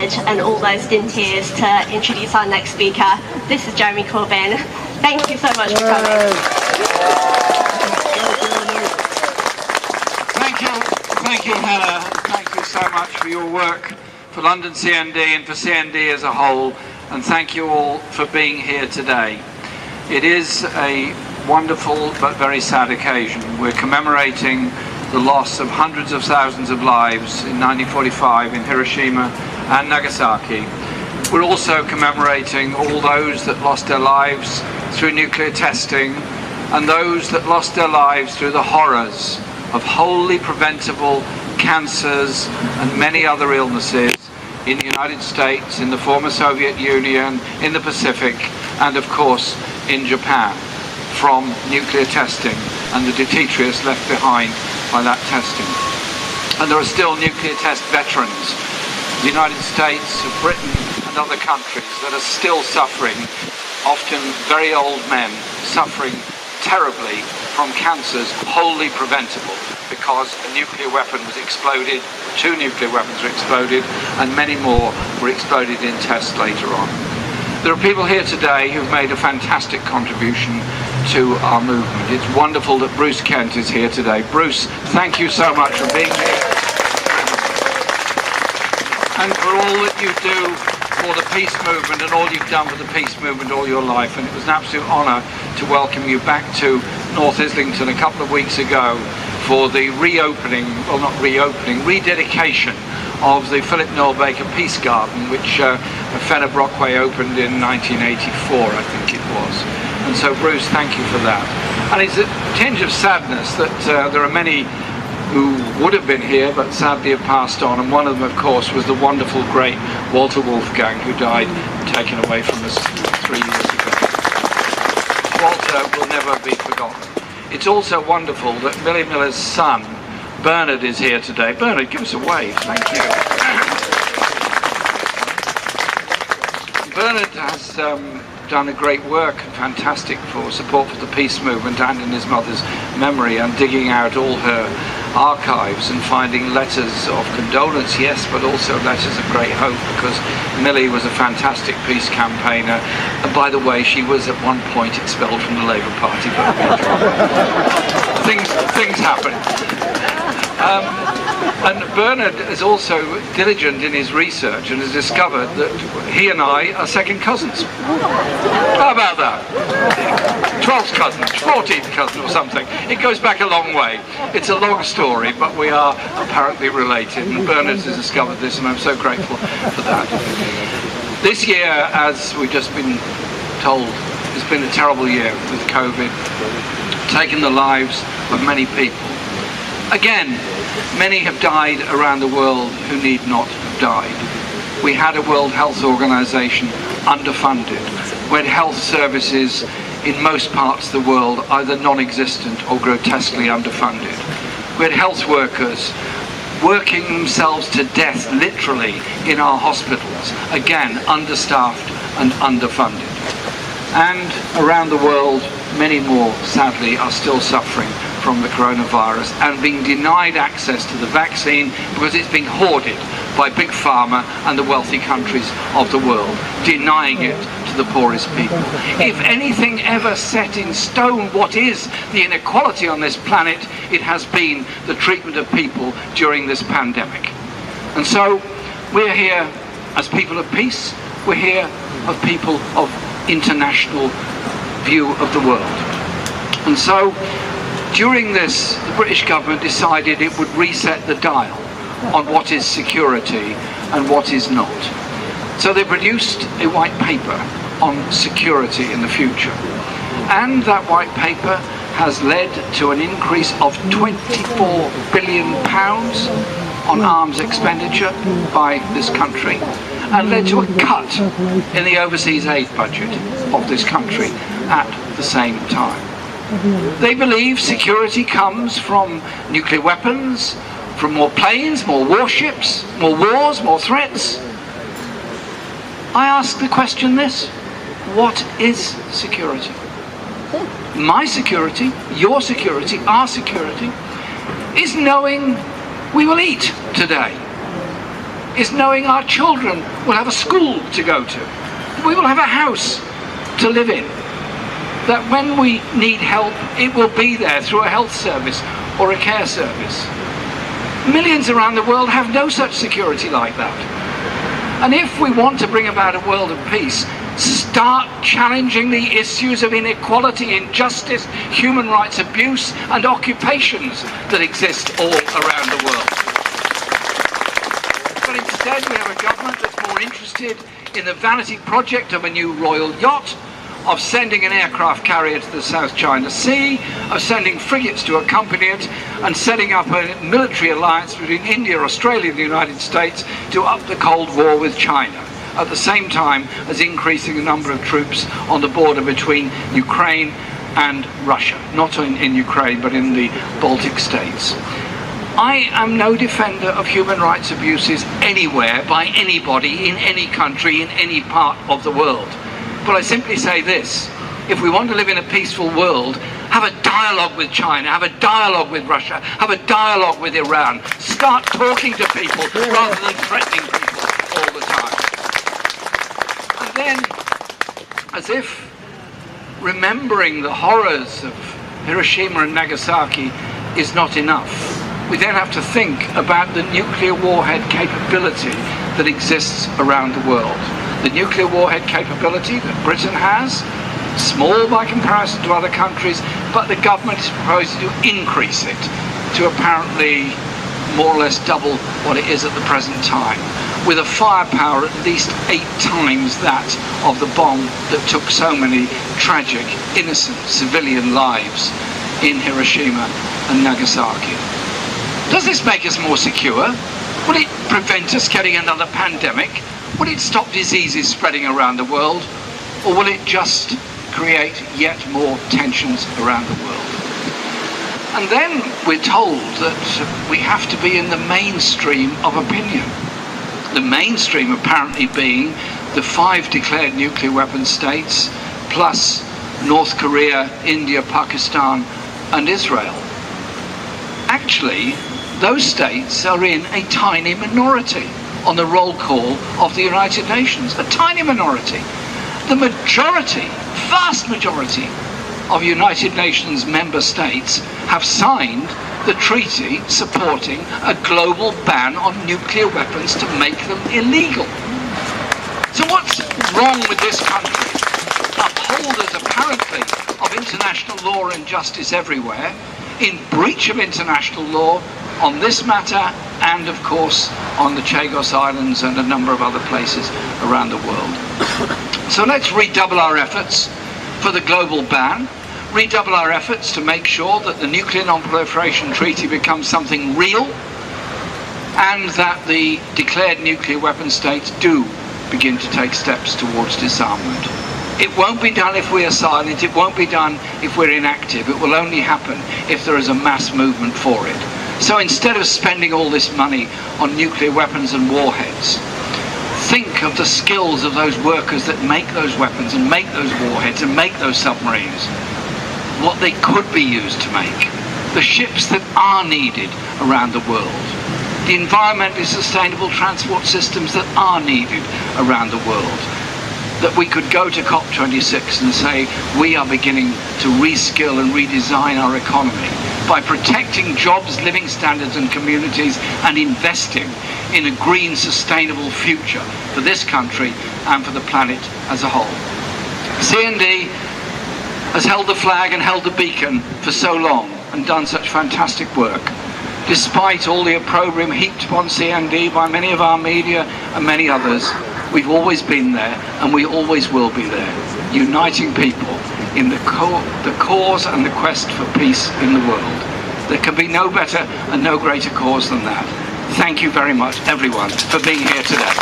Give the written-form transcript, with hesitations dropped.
underfunded and almost in tears to introduce our next speaker. This is Jeremy Corbyn. Thank you so much for coming. Thank you, Hannah. Thank you so much for your work for London CND and for CND as a whole, and thank you all for being here today. It is a wonderful but very sad occasion. We're commemorating the loss of hundreds of thousands of lives in 1945 in Hiroshima and Nagasaki. We're also commemorating all those that lost their lives through nuclear testing and those that lost their lives through the horrors of wholly preventable cancers and many other illnesses in the United States, in the former Soviet Union, in the Pacific, and of course in Japan, from nuclear testing and the detritus left behind by that testing. And there are still nuclear test veterans, the United States, Britain and other countries, that are still suffering, often very old men suffering terribly from cancers wholly preventable because a nuclear weapon was exploded, 2 nuclear weapons were exploded, and many more were exploded in tests later on. There are people here today who've made a fantastic contribution to our movement. It's wonderful that Bruce Kent is here today. Bruce, thank you so much for being here and for all that you do for the peace movement and all you've done for the peace movement all your life. And it was an absolute honour to welcome you back to North Islington a couple of weeks ago for the rededication of the Philip Noel Baker Peace Garden, which Fenner Brockway opened in 1984, I think it was. And so Bruce, thank you for that. And it's a tinge of sadness that there are many who would have been here but sadly have passed on, and one of them of course was the wonderful great Walter Wolfgang, who died taken away from us 3 years ago. Walter will never be forgotten. It's also wonderful that Millie Miller's son Bernard is here today. Bernard, give us a wave. Thank you. Bernard has done a great work, fantastic for support for the peace movement and in his mother's memory, and digging out all her archives and finding letters of condolence, yes, but also letters of great hope, because Millie was a fantastic peace campaigner. And by the way, she was at one point expelled from the Labour Party, but things happen. And Bernard is also diligent in his research and has discovered that he and I are second cousins. How about that? 12th cousins, 14th cousin or something. It goes back a long way. It's a long story, but we are apparently related. And Bernard has discovered this, and I'm so grateful for that. This year, as we've just been told, has been a terrible year with COVID, taking the lives of many people. Again, many have died around the world who need not have died. We had a World Health Organization underfunded. We had health services in most parts of the world either non-existent or grotesquely underfunded. We had health workers working themselves to death literally in our hospitals, again understaffed and underfunded. And around the world, many more sadly are still suffering from the coronavirus and being denied access to the vaccine because it's being hoarded by big pharma and the wealthy countries of the world, denying it to the poorest people. If anything ever set in stone what is the inequality on this planet, it has been the treatment of people during this pandemic. And so we're here as people of peace, we're here as people of international view of the world. And so during this, the British government decided it would reset the dial on what is security and what is not. So they produced a white paper on security in the future. And that white paper has led to an increase of £24 billion on arms expenditure by this country, and led to a cut in the overseas aid budget of this country at the same time. They believe security comes from nuclear weapons, from more planes, more warships, more wars, more threats. I ask the question this: what is security? My security, your security, our security is knowing we will eat today. is knowing our children will have a school to go to. We will have a house to live in. That when we need help, it will be there through a health service or a care service. Millions around the world have no such security like that. And if we want to bring about a world of peace, start challenging the issues of inequality, injustice, human rights abuse and occupations that exist all around the world. But instead we have a government that's more interested in the vanity project of a new royal yacht, of sending an aircraft carrier to the South China Sea, of sending frigates to accompany it, and setting up a military alliance between India, Australia and the United States to up the Cold War with China, at the same time as increasing the number of troops on the border between Ukraine and Russia. Not in Ukraine, but in the Baltic states. I am no defender of human rights abuses anywhere, by anybody, in any country, in any part of the world. But I simply say this: if we want to live in a peaceful world, have a dialogue with China, have a dialogue with Russia, have a dialogue with Iran. Start talking to people rather than threatening people all the time. And then, as if remembering the horrors of Hiroshima and Nagasaki is not enough, we then have to think about the nuclear warhead capability that exists around the world. The nuclear warhead capability that Britain has, small by comparison to other countries, but the government is proposing to increase it to apparently more or less double what it is at the present time, with a firepower at least 8 times that of the bomb that took so many tragic, innocent civilian lives in Hiroshima and Nagasaki. Does this make us more secure? Will it prevent us getting another pandemic? Will it stop diseases spreading around the world? Or will it just create yet more tensions around the world? And then we're told that we have to be in the mainstream of opinion. The mainstream apparently being the 5 declared nuclear weapon states, plus North Korea, India, Pakistan and Israel. Actually, those states are in a tiny minority on the roll call of the United Nations, a tiny minority. The majority, vast majority of United Nations member states have signed the treaty supporting a global ban on nuclear weapons to make them illegal. So what's wrong with this country? Upholders apparently of international law and justice everywhere, in breach of international law on this matter, and of course on the Chagos Islands and a number of other places around the world. So let's redouble our efforts for the global ban, redouble our efforts to make sure that the Nuclear Non-Proliferation Treaty becomes something real, and that the declared nuclear weapon states do begin to take steps towards disarmament. It won't be done if we are silent, it won't be done if we're inactive, it will only happen if there is a mass movement for it. So instead of spending all this money on nuclear weapons and warheads, think of the skills of those workers that make those weapons and make those warheads and make those submarines, what they could be used to make, the ships that are needed around the world, the environmentally sustainable transport systems that are needed around the world, that we could go to COP26 and say we are beginning to reskill and redesign our economy by protecting jobs, living standards and communities, and investing in a green, sustainable future for this country and for the planet as a whole. CND has held the flag and held the beacon for so long and done such fantastic work. Despite all the opprobrium heaped upon CND by many of our media and many others, we've always been there and we always will be there, uniting people in the cause and the quest for peace in the world. There can be no better and no greater cause than that. Thank you very much, everyone, for being here today.